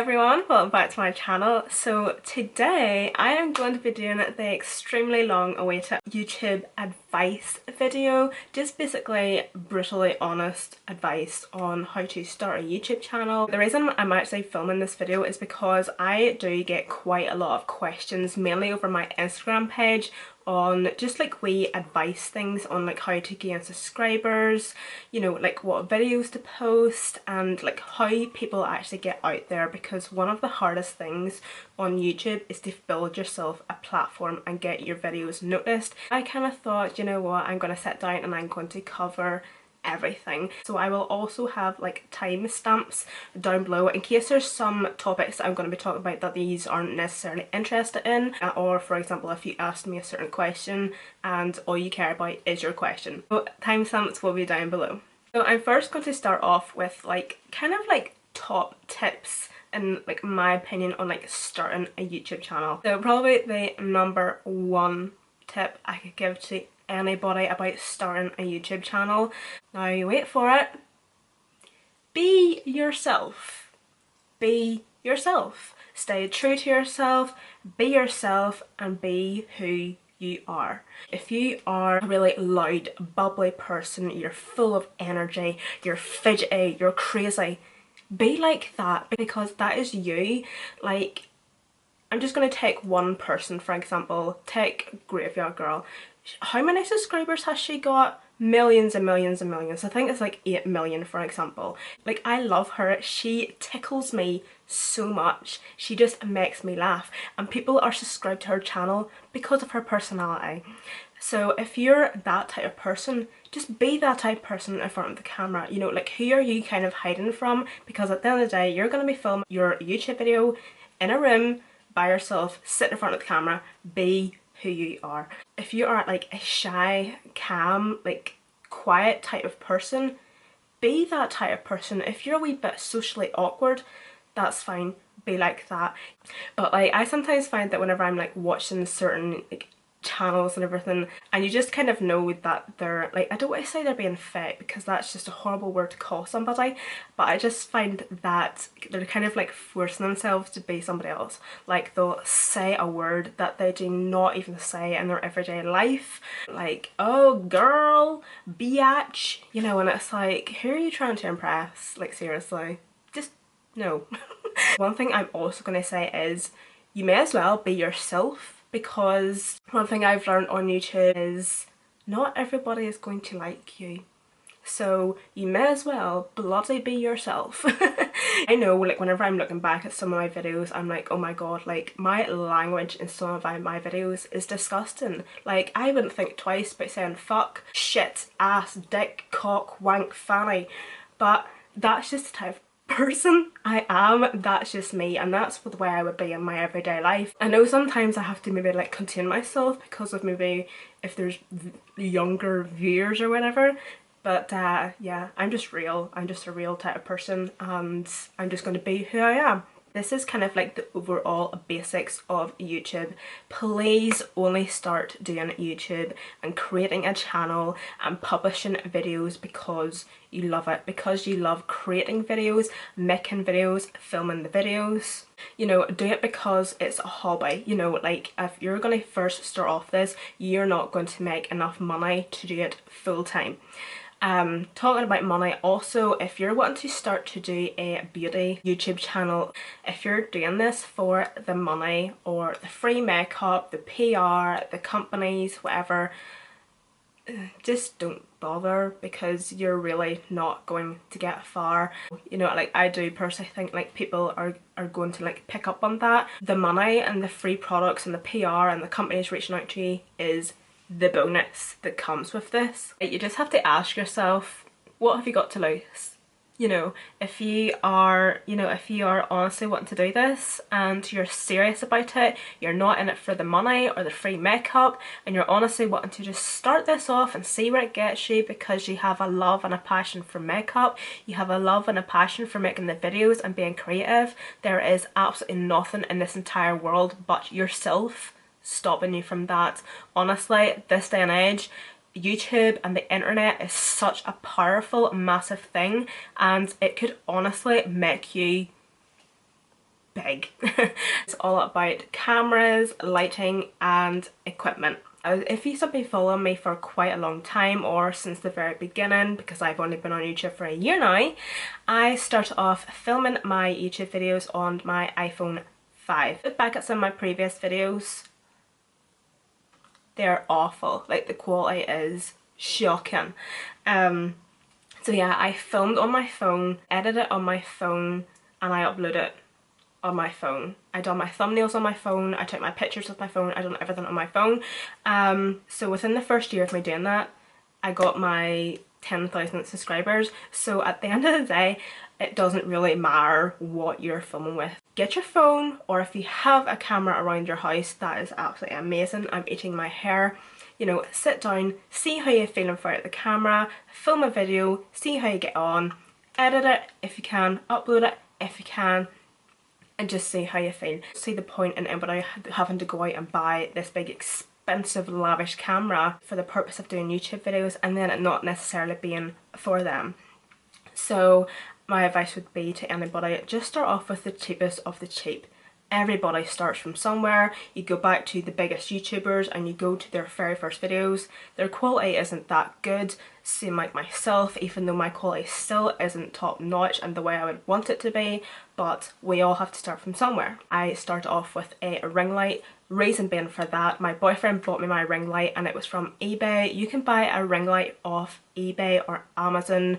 everyone, welcome back to my channel. So today I am going to be doing the extremely long awaited YouTube advice video. Just basically brutally honest advice on how to start a YouTube channel. The reason I'm actually filming this video is because I do get quite a lot of questions, mainly over my Instagram page, on just like wee advice things on like how to gain subscribers, you know, like what videos to post and like how people actually get out there, because one of the hardest things on YouTube is to build yourself a platform and get your videos noticed. I kind of thought, you know what, I'm going to sit down and I'm going to cover everything. So I will also have like timestamps down below in case there's some topics that I'm going to be talking about that these aren't necessarily interested in, or for example if you asked me a certain question and all you care about is your question. So timestamps will be down below. So I'm first going to start off with like kind of like top tips in like my opinion on like starting a YouTube channel. So probably the number one tip I could give to anybody about starting a YouTube channel. Now you wait for it. Be yourself. Be yourself. Stay true to yourself. Be yourself and be who you are. If you are a really loud, bubbly person, you're full of energy, you're fidgety, you're crazy, be like that, because that is you. Like, I'm just going to take one person for example. Take Graveyard Girl. How many subscribers has she got? Millions and millions and millions. I think it's like 8 million for example. Like, I love her. She tickles me so much. She just makes me laugh, and people are subscribed to her channel because of her personality. So if you're that type of person, just be that type of person in front of the camera. You know, like, who are you kind of hiding from? Because at the end of the day, you're going to be filming your YouTube video in a room by yourself, sit in front of the camera. Be who you are. If you are like a shy, calm, like quiet type of person, be that type of person. If you're a wee bit socially awkward, that's fine, be like that. But like, I sometimes find that whenever I'm like watching certain like channels and everything, and you just kind of know that they're like, I don't want to say they're being fake because that's just a horrible word to call somebody, but I just find that they're kind of like forcing themselves to be somebody else. Like, they'll say a word that they do not even say in their everyday life, like, oh girl, biatch, you know, and it's like, who are you trying to impress? Like, seriously, just no. One thing I'm also going to say is you may as well be yourself, because one thing I've learned on YouTube is not everybody is going to like you. So you may as well bloody be yourself. I know, like, whenever I'm looking back at some of my videos, I'm like, oh my god, like, my language in some of my videos is disgusting. Like, I wouldn't think twice about saying fuck, shit, ass, dick, cock, wank, fanny. But that's just the type of person I am. That's just me, and that's the way I would be in my everyday life. I know sometimes I have to maybe like contain myself because of maybe if there's younger viewers or whatever, but yeah, I'm just real. I'm just a real type of person, and I'm just going to be who I am. This is kind of like the overall basics of YouTube. Please only start doing YouTube and creating a channel and publishing videos because you love it, because you love creating videos, making videos, filming the videos. You know, do it because it's a hobby. You know, like, if you're going to first start off this, you're not going to make enough money to do it full time. Talking about money, also, if you're wanting to start to do a beauty YouTube channel, if you're doing this for the money or the free makeup, the PR, the companies, whatever, just don't bother, because you're really not going to get far. You know, like, I do personally think like people are going to like pick up on that. The money and the free products and the PR and the companies reaching out to you is the bonus that comes with this. You just have to ask yourself, what have you got to lose? You know, if you are, if you are honestly wanting to do this and you're serious about it, you're not in it for the money or the free makeup, and you're honestly wanting to just start this off and see where it gets you because you have a love and a passion for makeup, you have a love and a passion for making the videos and being creative, there is absolutely nothing in this entire world but yourself stopping you from that. Honestly, this day and age, YouTube and the internet is such a powerful, massive thing, and it could honestly make you big. It's all about cameras, lighting and equipment. If you've been following me for quite a long time or since the very beginning, because I've only been on YouTube for a year now, I started off filming my YouTube videos on my iPhone 5. Look back at some of my previous videos, they're awful. Like, the quality is shocking. So yeah, I filmed on my phone, edited it on my phone, and I uploaded it on my phone. I done my thumbnails on my phone, I took my pictures with my phone, I done everything on my phone. So within the first year of me doing that, I got my 10,000 subscribers. So at the end of the day, it doesn't really matter what you're filming with. Get your phone, or if you have a camera around your house, that is absolutely amazing. I'm eating my hair. You know, sit down, see how you feel in front of the camera, film a video, see how you get on, edit it if you can, upload it if you can, and just see how you feel. See the point in anybody having to go out and buy this big expensive lavish camera for the purpose of doing YouTube videos and then it not necessarily being for them. So my advice would be to anybody, just start off with the cheapest of the cheap. Everybody starts from somewhere. You go back to the biggest YouTubers and you go to their very first videos. Their quality isn't that good, same like myself, even though my quality still isn't top notch and the way I would want it to be, but we all have to start from somewhere. I started off with a ring light. Reason being for that, my boyfriend bought me my ring light and it was from eBay. You can buy a ring light off eBay or Amazon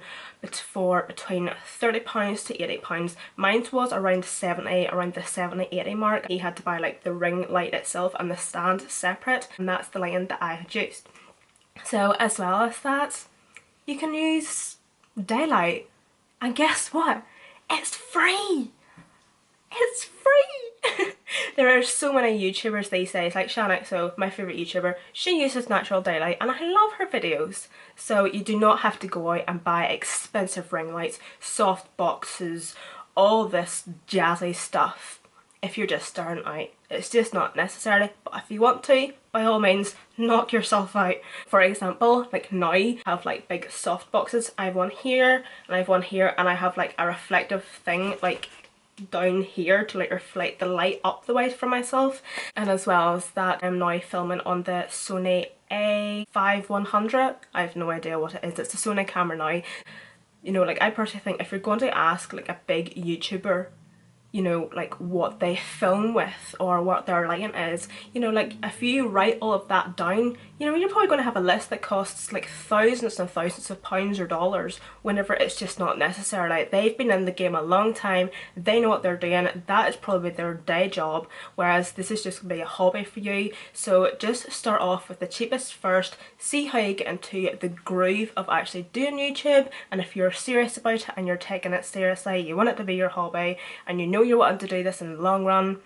for between £30 to £80. Mine was around 70, around the 70-80 mark. He had to buy like the ring light itself and the stand separate, and that's the lighting that I had used. So as well as that, you can use daylight, and guess what? It's free! It's free! There are so many YouTubers these days, like Shanice, so my favourite YouTuber, she uses natural daylight and I love her videos. So you do not have to go out and buy expensive ring lights, soft boxes, all this jazzy stuff if you're just starting out. It's just not necessary, but if you want to, by all means, knock yourself out. For example, like now I have like big soft boxes. I have one here and I have one here, and I have like a reflective thing like down here to like reflect the light up the way for myself. And as well as that, I'm now filming on the Sony A5100. I have no idea what it is. It's a Sony camera now. You know, like I personally think if you're going to ask like a big YouTuber, you know, like what they film with or what their lighting is, you know, like if you write all of that down, you know, you're probably going to have a list that costs like thousands and thousands of pounds or dollars, whenever it's just not necessary. Like, they've been in the game a long time, they know what they're doing, that is probably their day job, whereas this is just going to be a hobby for you. So just start off with the cheapest first, see how you get into the groove of actually doing YouTube, and if you're serious about it and you're taking it seriously, you want it to be your hobby and you know you're wanting to do this in the long run,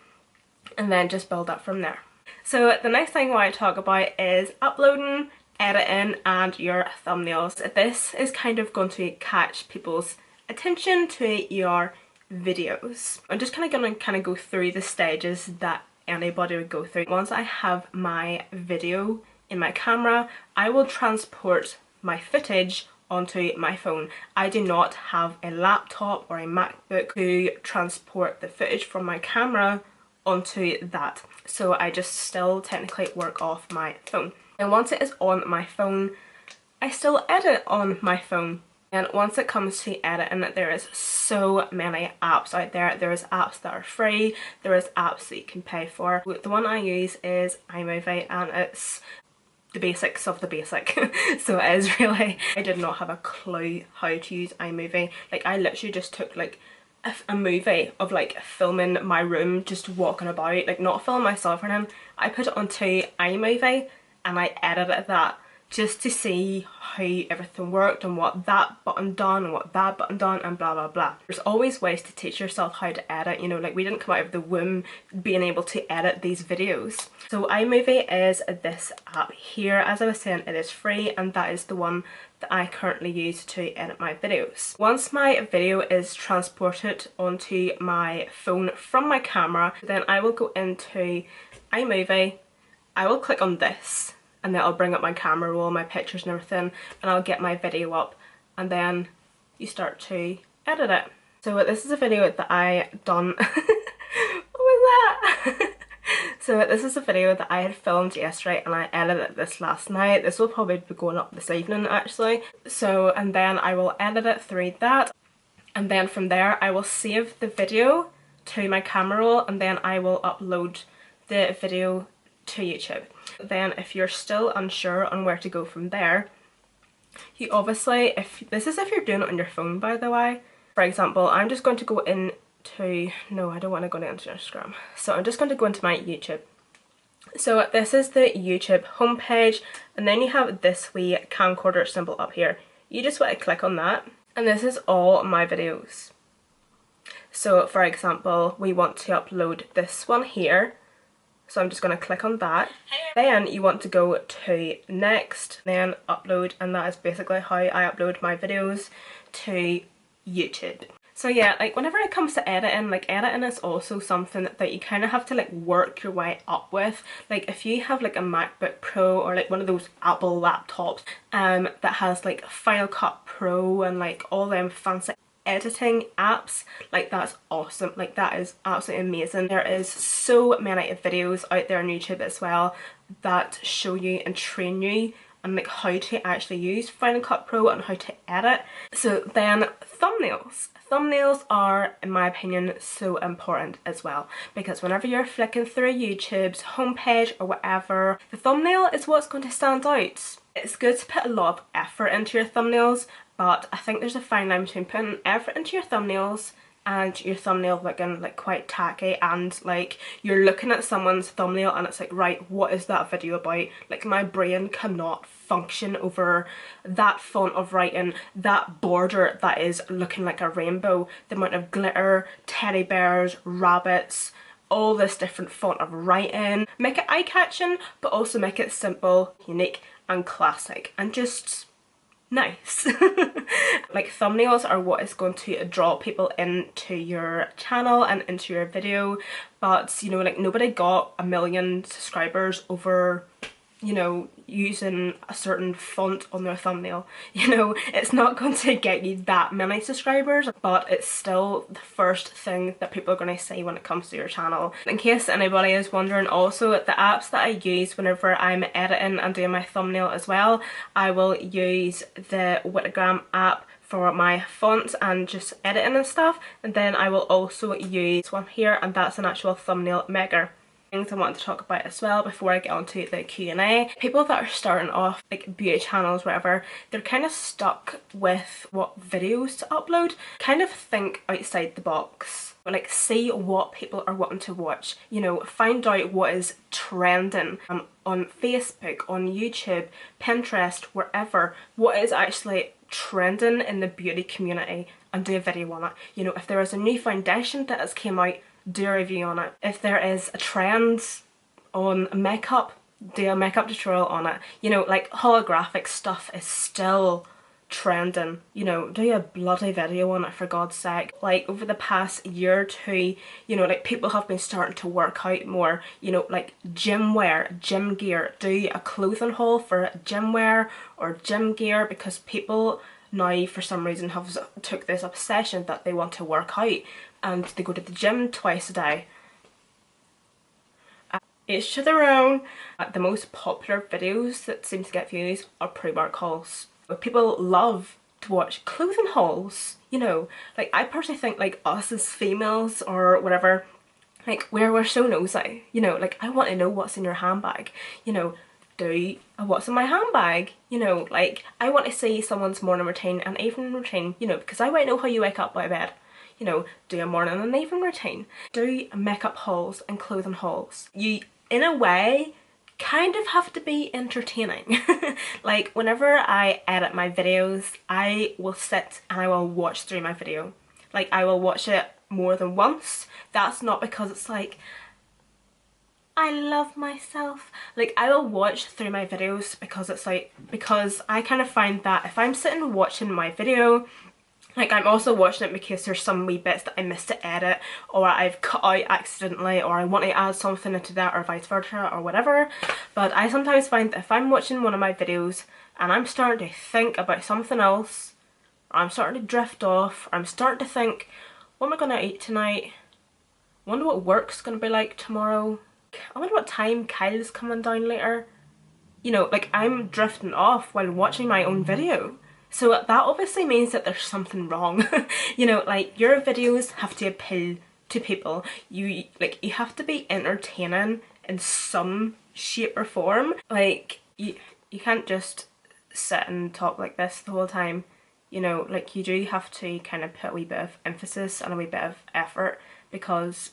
and then just build up from there. So the next thing I want to talk about is uploading, editing and your thumbnails. This is kind of going to catch people's attention to your videos. I'm just kind of going to go through the stages that anybody would go through. Once I have my video in my camera, I will transport my footage onto my phone. I do not have a laptop or a MacBook to transport the footage from my camera onto that, so I just still technically work off my phone. And once it is on my phone, I still edit on my phone. And once it comes to editing, there is so many apps out there. There is apps that are free, there is apps that you can pay for. The one I use is iMovie, and it's the basics of the basic. So it is really, I did not have a clue how to use iMovie. Like, I literally just took like a movie of like filming my room, just walking about, like not filming myself or anything. I put it onto iMovie and I edited that just to see how everything worked and what that button done and what that button done and blah blah blah. There's always ways to teach yourself how to edit, you know, like we didn't come out of the womb being able to edit these videos. So iMovie is this app here. As I was saying, it is free, and that is the one that I currently use to edit my videos. Once my video is transported onto my phone from my camera, then I will go into iMovie, I will click on this, and then I'll bring up my camera roll, my pictures and everything, and I'll get my video up, and then you start to edit it. So this is a video that I done that! So this is a video that I had filmed yesterday and I edited this last night. This will probably be going up this evening actually. So, and then I will edit it through that. And then from there I will save the video to my camera roll and then I will upload the video to YouTube. Then if you're still unsure on where to go from there, you obviously, if you're doing it on your phone by the way. For example, I'm just going to go into, no I don't want to go into Instagram. So I'm just going to go into my YouTube. So this is the YouTube homepage and then you have this wee camcorder symbol up here. You just want to click on that and this is all my videos. So for example, we want to upload this one here. So I'm just going to click on that. Then you want to go to next, then upload, and that is basically how I upload my videos to YouTube. So yeah, like whenever it comes to editing, like editing is also something that you kind of have to like work your way up with. Like if you have like a MacBook Pro or like one of those Apple laptops that has like Final Cut Pro and like all them fancy editing apps, like that's awesome. Like that is absolutely amazing. There is so many videos out there on YouTube as well that show you and train you and like how to actually use Final Cut Pro and how to edit. So then thumbnails. Thumbnails are, in my opinion, so important as well because whenever you're flicking through YouTube's homepage or whatever, the thumbnail is what's going to stand out. It's good to put a lot of effort into your thumbnails, but I think there's a fine line between putting effort into your thumbnails and your thumbnail looking like quite tacky and like you're looking at someone's thumbnail and it's like, right, what is that video about? Like my brain cannot function over that font of writing, that border that is looking like a rainbow, the amount of glitter, teddy bears, rabbits, all this different font of writing. Make it eye-catching but also make it simple, unique and classic and just nice. Like thumbnails are what is going to draw people into your channel and into your video, but you know, like nobody got 1 million subscribers over, you know, using a certain font on their thumbnail. You know, it's not going to get you that many subscribers, but it's still the first thing that people are going to see when it comes to your channel. In case anybody is wondering, also the apps that I use whenever I'm editing and doing my thumbnail as well, I will use the Witagram app for my fonts and just editing and stuff, and then I will also use this one here and that's an actual thumbnail maker. Things I want to talk about as well before I get onto the Q&A. People that are starting off like beauty channels, whatever, they're kind of stuck with what videos to upload. Kind of think outside the box. Like see what people are wanting to watch, you know, find out what is trending on Facebook, on YouTube, Pinterest, wherever, what is actually trending in the beauty community and do a video on it. You know, if there is a new foundation that has came out, do a review on it. If there is a trend on makeup, do a makeup tutorial on it. You know, like holographic stuff is still trending, you know, do a bloody video on it for God's sake. Like over the past year or two, you know, like people have been starting to work out more, you know, like gym wear, gym gear, do a clothing haul for gym wear or gym gear because people now for some reason have took this obsession that they want to work out and they go to the gym twice a day. Each to their own. The most popular videos that seem to get views are Primark hauls. But people love to watch clothing hauls, you know. Like I personally think like us as females or whatever, like we're so nosy, you know, like I want to know what's in your handbag, you know. Do what's in my handbag, you know, like I want to see someone's morning routine and evening routine, you know, because I want to know how you wake up out of bed. You know, do a morning and evening routine, do makeup hauls and clothing hauls. You, in a way, kind of have to be entertaining. Like whenever I edit my videos, I will sit and I will watch through my video. Like I will watch it more than once. That's not because it's like I love myself. Like I will watch through my videos because it's like, because I kind of find that if I'm sitting watching my video, like I'm also watching it because there's some wee bits that I missed to edit or I've cut out accidentally or I want to add something into that or vice versa or whatever. But I sometimes find that if I'm watching one of my videos and I'm starting to think about something else, or I'm starting to drift off, or I'm starting to think, what am I going to eat tonight? I wonder what work's gonna be like tomorrow. I wonder what time Kyle's coming down later. You know, like I'm drifting off while watching my own video. So that obviously means that there's something wrong. You know, like your videos have to appeal to people. You have to be entertaining in some shape or form. Like you can't just sit and talk like this the whole time. You know, like you do have to kind of put a wee bit of emphasis and a wee bit of effort, because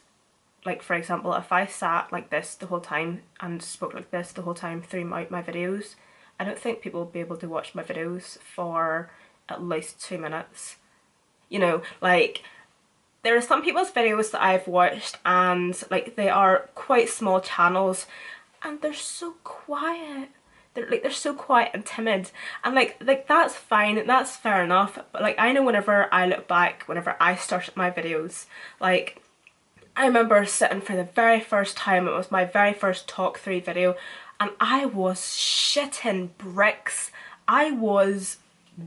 like for example, if I sat like this the whole time and spoke like this the whole time through my videos, I don't think people will be able to watch my videos for at least 2 minutes. You know, like there are some people's videos that I've watched and like they are quite small channels and they're so quiet. They're so quiet and timid, and like that's fine, that's fair enough, but like I know whenever I look back, whenever I started my videos, like I remember sitting for the very first time, it was my very first talk through video, and I was shitting bricks. I was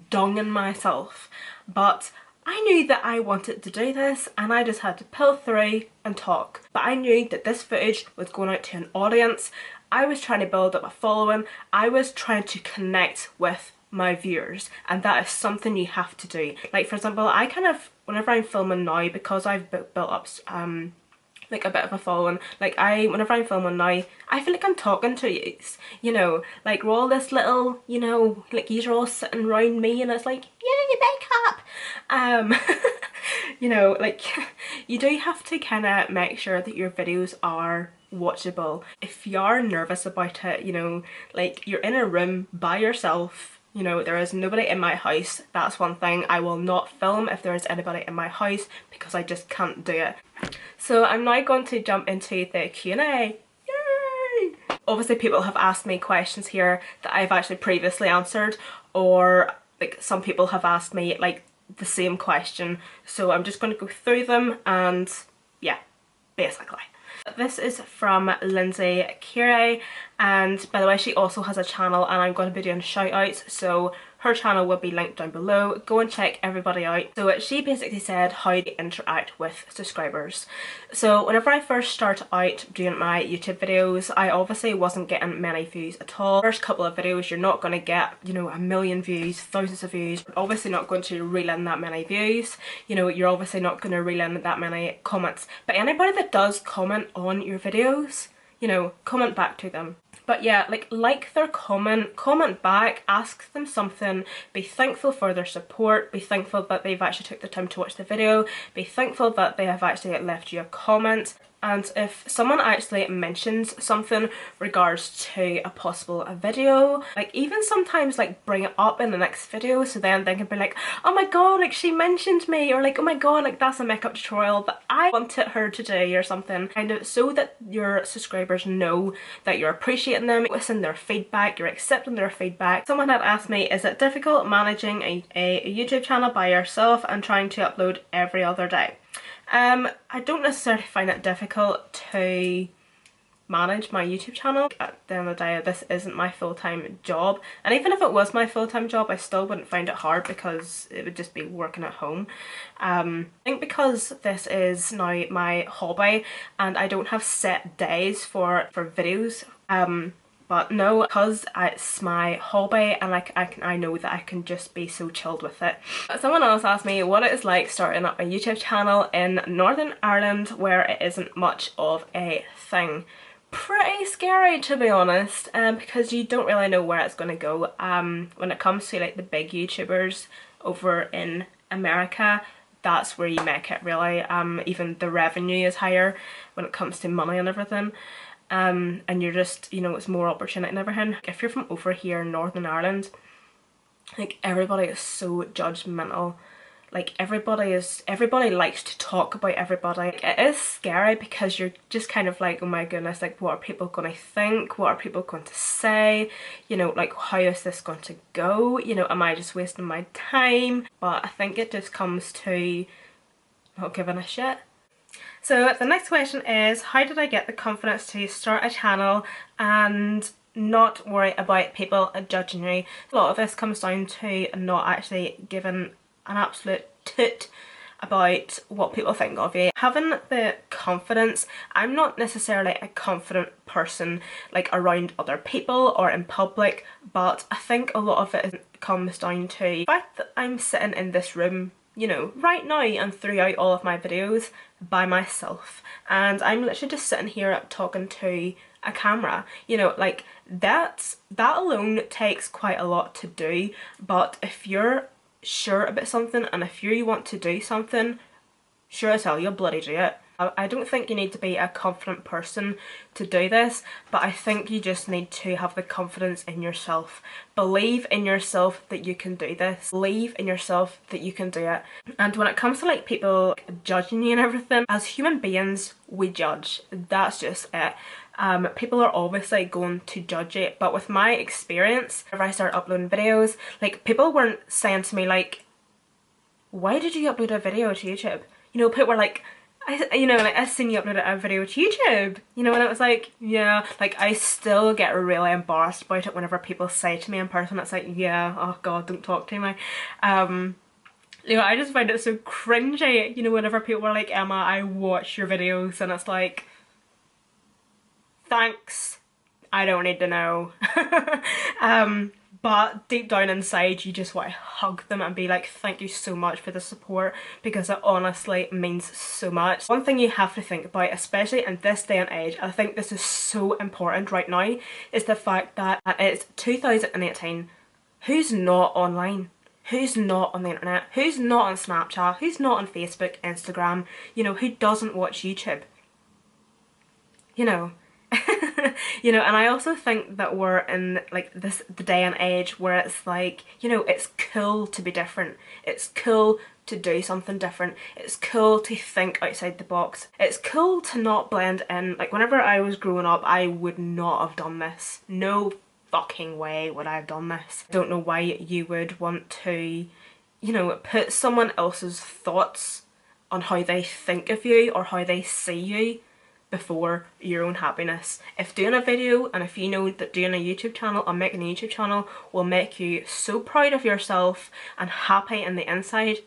donging myself, but I knew that I wanted to do this and I just had to pull through and talk. But I knew that this footage was going out to an audience. I was trying to build up a following. I was trying to connect with my viewers, and that is something you have to do. Like for example, I kind of, whenever I'm filming now, because I've built up like a bit of a following, like whenever I'm filming now, I feel like I'm talking to you, you know, like we're all this little, you know, like you're all sitting around me and it's like, yeah, you back up. You know, like you do have to kind of make sure that your videos are watchable. If you are nervous about it, you know, like you're in a room by yourself, you know, there is nobody in my house. That's one thing. I will not film if there is anybody in my house because I just can't do it. So I'm now going to jump into the Q&A. Yay! Obviously people have asked me questions here that I've actually previously answered, or like some people have asked me like the same question. So I'm just going to go through them and yeah, basically. This is from Linsey, keery, and by the way she also has a channel and I'm going to be doing shout outs, so her channel will be linked down below. Go and check everybody out. So she basically said how to interact with subscribers. So whenever I first started out doing my YouTube videos, I obviously wasn't getting many views at all. First couple of videos you're not going to get, you know, 1 million views, thousands of views. You're obviously not going to reel in that many views. You know, you're obviously not going to reel in that many comments. But anybody that does comment on your videos, you know, comment back to them. But yeah, like their comment back, ask them something, be thankful for their support, be thankful that they've actually took the time to watch the video, be thankful that they have actually left you a comment. And if someone actually mentions something regards to a possible video, like even sometimes like bring it up in the next video, so then they can be like, oh my god, like she mentioned me, or like, oh my god, like that's a makeup tutorial that I wanted her to do or something, kind of, so that your subscribers know that you're appreciating them, listening their feedback, you're accepting their feedback. Someone had asked me, is it difficult managing a YouTube channel by yourself and trying to upload every other day? I don't necessarily find it difficult to manage my YouTube channel. At the end of the day, this isn't my full-time job, and even if it was my full-time job I still wouldn't find it hard because it would just be working at home. I think because this is now my hobby and I don't have set days for videos, but no, because it's my hobby and like I know that I can just be so chilled with it. Someone else asked me what it is like starting up a YouTube channel in Northern Ireland where it isn't much of a thing. Pretty scary, to be honest, because you don't really know where it's going to go. When it comes to like the big YouTubers over in America, that's where you make it really. Even the revenue is higher when it comes to money and everything. And you're just, you know, it's more opportunity and everything. If you're from over here in Northern Ireland, like everybody is so judgmental. Like everybody likes to talk about everybody. Like, it is scary because you're just kind of like, oh my goodness, like what are people going to think? What are people going to say? You know, like how is this going to go? You know, am I just wasting my time? But I think it just comes to not giving a shit. So the next question is, how did I get the confidence to start a channel and not worry about people judging you? A lot of this comes down to not actually giving an absolute toot about what people think of you. Having the confidence, I'm not necessarily a confident person like around other people or in public, but I think a lot of it comes down to the fact that I'm sitting in this room, you know, right now and throughout all of my videos by myself, and I'm literally just sitting here talking to a camera. You know, like that alone takes quite a lot to do, but if you're sure about something and if you want to do something, sure as hell you'll bloody do it. I don't think you need to be a confident person to do this, but I think you just need to have the confidence in yourself. Believe in yourself that you can do this. Believe in yourself that you can do it. And when it comes to like people judging you and everything, as human beings, we judge. That's just it. People are obviously going to judge it, but with my experience, whenever I started uploading videos, like people weren't saying to me like, why did you upload a video to YouTube? You know, people were like, I seen you upload a video to YouTube, you know, and it was like, yeah, like I still get really embarrassed about it whenever people say to me in person, it's like, yeah, oh god, don't talk to me. You know, I just find it so cringy, you know, whenever people are like, Emma, I watch your videos, and it's like, thanks, I don't need to know. But deep down inside you just want to hug them and be like, thank you so much for the support, because it honestly means so much. One thing you have to think about, especially in this day and age, I think this is so important right now, is the fact that it's 2018. Who's not online? Who's not on the internet? Who's not on Snapchat? Who's not on Facebook, Instagram? You know, who doesn't watch YouTube? You know. You know, and I also think that we're in like the day and age where it's like, you know, it's cool to be different. It's cool to do something different. It's cool to think outside the box. It's cool to not blend in. Like whenever I was growing up, I would not have done this. No fucking way would I have done this. I don't know why you would want to, you know, put someone else's thoughts on how they think of you or how they see you before your own happiness. If doing a video, and if you know that doing a YouTube channel or making a YouTube channel will make you so proud of yourself and happy in the inside,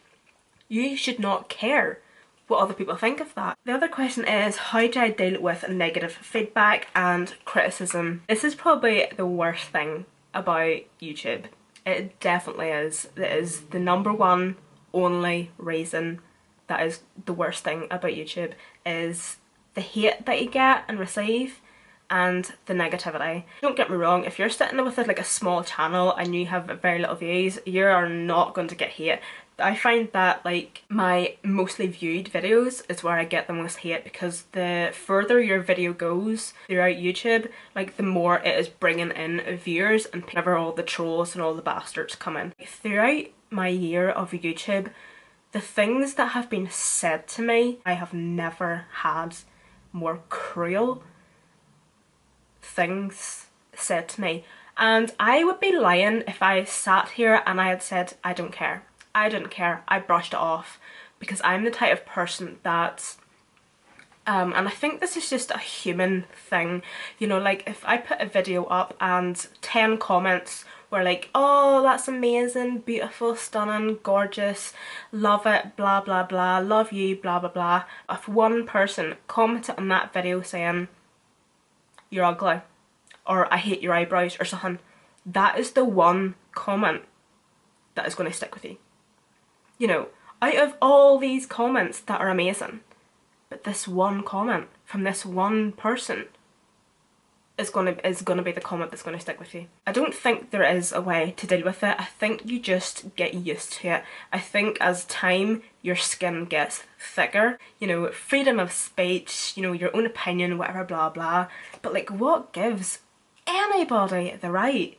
you should not care what other people think of that. The other question is, how do I deal with negative feedback and criticism? This is probably the worst thing about YouTube. It definitely is. It is the number one only reason that is the worst thing about YouTube, is the hate that you get and receive and the negativity. Don't get me wrong, if you're sitting with like a small channel and you have very little views, you are not going to get hate. I find that like my mostly viewed videos is where I get the most hate, because the further your video goes throughout YouTube, like the more it is bringing in viewers, and whenever all the trolls and all the bastards come in. Throughout my year of YouTube, the things that have been said to me, I have never had more cruel things said to me, and I would be lying if I sat here and I had said I don't care. I didn't care. I brushed it off, because I'm the type of person that and I think this is just a human thing, you know, like if I put a video up and 10 comments were like, oh, that's amazing, beautiful, stunning, gorgeous, love it, blah blah blah, love you, blah blah blah. If one person commented on that video saying, you're ugly, or I hate your eyebrows or something, that is the one comment that is going to stick with you. You know, out of all these comments that are amazing, but this one comment from this one person is gonna be the comment that's gonna stick with you. I don't think there is a way to deal with it. I think you just get used to it. I think as time, your skin gets thicker. You know, freedom of speech, you know, your own opinion, whatever, blah blah. But like, what gives anybody the right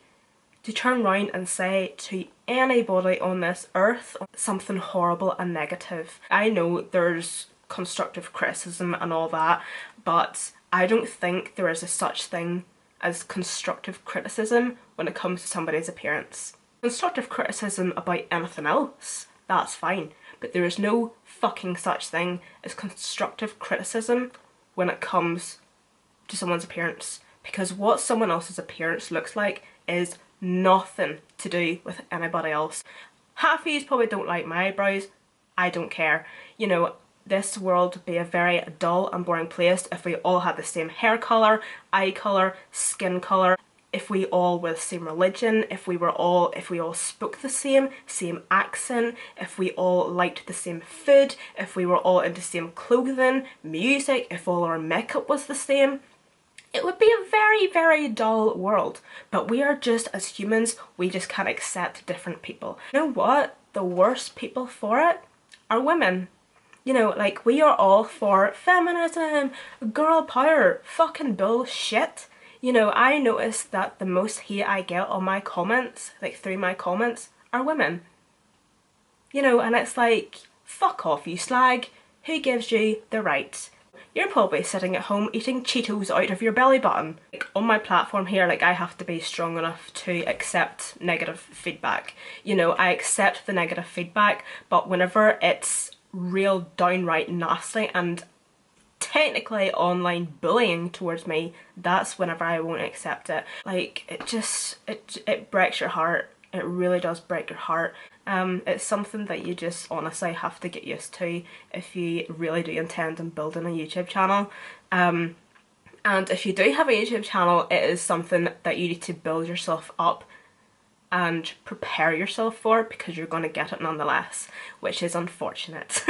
to turn around and say to anybody on this earth something horrible and negative? I know there's constructive criticism and all that, but I don't think there is a such thing as constructive criticism when it comes to somebody's appearance. Constructive criticism about anything else, that's fine, but there is no fucking such thing as constructive criticism when it comes to someone's appearance, because what someone else's appearance looks like is nothing to do with anybody else. Half of you probably don't like my eyebrows. I don't care. You know, this world would be a very dull and boring place if we all had the same hair colour, eye colour, skin colour, if we all were the same religion, if we all spoke the same accent, if we all liked the same food, if we were all into the same clothing, music, if all our makeup was the same. It would be a very, very dull world. But we are just, as humans, we just can't accept different people. You know what? The worst people for it are women. You know, like, we are all for feminism, girl power, fucking bullshit. You know, I noticed that the most hate I get on my comments, like through my comments, are women. You know, and it's like, fuck off you slag, who gives you the right? You're probably sitting at home eating Cheetos out of your belly button. Like, on my platform here, like, I have to be strong enough to accept negative feedback. You know, I accept the negative feedback, but whenever it's real downright nasty and technically online bullying towards me, that's whenever I won't accept it. Like, it breaks your heart. It really does break your heart. It's something that you just honestly have to get used to if you really do intend on building a YouTube channel. And if you do have a YouTube channel, it is something that you need to build yourself up and prepare yourself for, because you're going to get it nonetheless, which is unfortunate.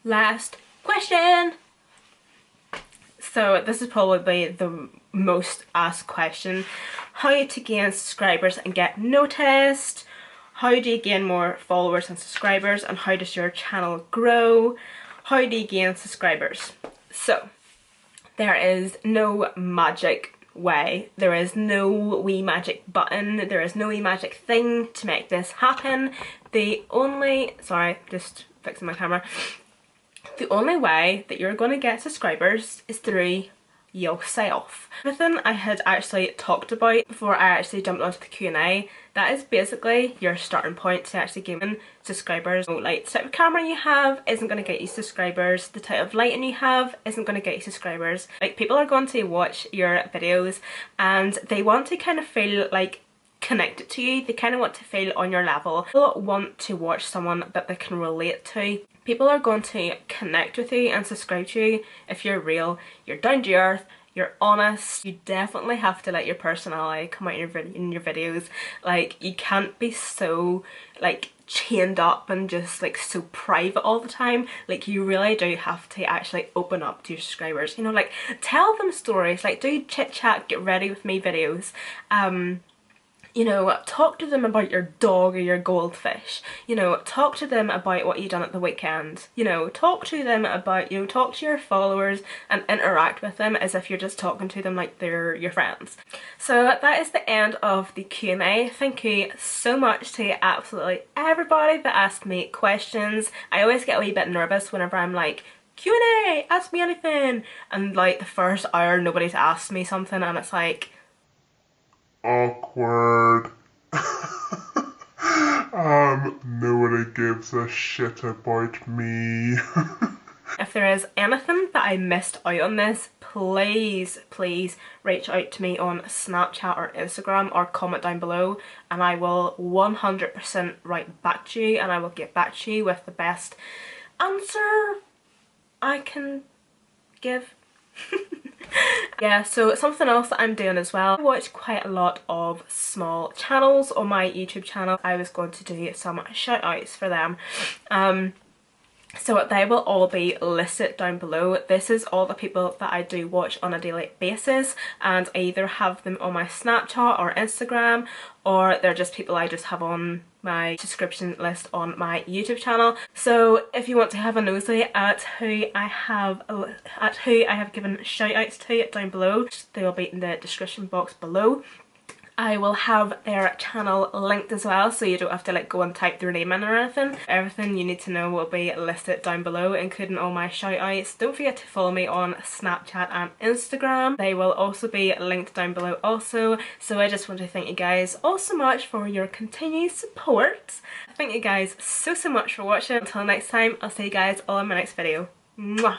Last question! So this is probably the most asked question. How to gain subscribers and get noticed? How do you gain more followers and subscribers, and how does your channel grow? How do you gain subscribers? So, there is no magic way. There is no wee magic button. There is no wee magic thing to make this happen. Sorry, just fixing my camera. The only way that you're going to get subscribers is through yourself. Everything I had actually talked about before I actually jumped onto the Q&A, that is basically your starting point to actually gaining subscribers. So, like, the type of camera you have isn't going to get you subscribers, the type of lighting you have isn't going to get you subscribers. Like, people are going to watch your videos and they want to kind of feel like connected to you. They kind of want to feel on your level. People want to watch someone that they can relate to. People are going to connect with you and subscribe to you if you're real, you're down to earth, you're honest. You definitely have to let your personality come out in your videos. Like, you can't be so like chained up and just like so private all the time. Like, you really do have to actually open up to your subscribers. You know, like, tell them stories, like, do chit chat, get ready with me videos. You know, talk to them about your dog or your goldfish. You know, talk to them about what you've done at the weekend. You know, talk to them about, talk to your followers and interact with them as if you're just talking to them like they're your friends. So that is the end of the Q&A. Thank you so much to absolutely everybody that asked me questions. I always get a wee bit nervous whenever I'm like, Q&A, ask me anything. And like the first hour nobody's asked me something and it's like, awkward. Nobody gives a shit about me. If there is anything that I missed out on this, please reach out to me on Snapchat or Instagram or comment down below and I will 100% write back to you and I will get back to you with the best answer I can give. Yeah, so something else that I'm doing as well, I watch quite a lot of small channels on my YouTube channel. I was going to do some shout outs for them. So they will all be listed down below. This is all the people that I do watch on a daily basis and I either have them on my Snapchat or Instagram, or they're just people I just have on my subscription list on my YouTube channel. So if you want to have a nosy at who I have given shout outs to down below, they will be in the description box below. I will have their channel linked as well, so you don't have to like go and type their name in or anything. Everything you need to know will be listed down below, including all my shout outs. Don't forget to follow me on Snapchat and Instagram. They will also be linked down below also. So I just want to thank you guys all so much for your continued support. Thank you guys so much for watching. Until next time, I'll see you guys all in my next video. Mwah!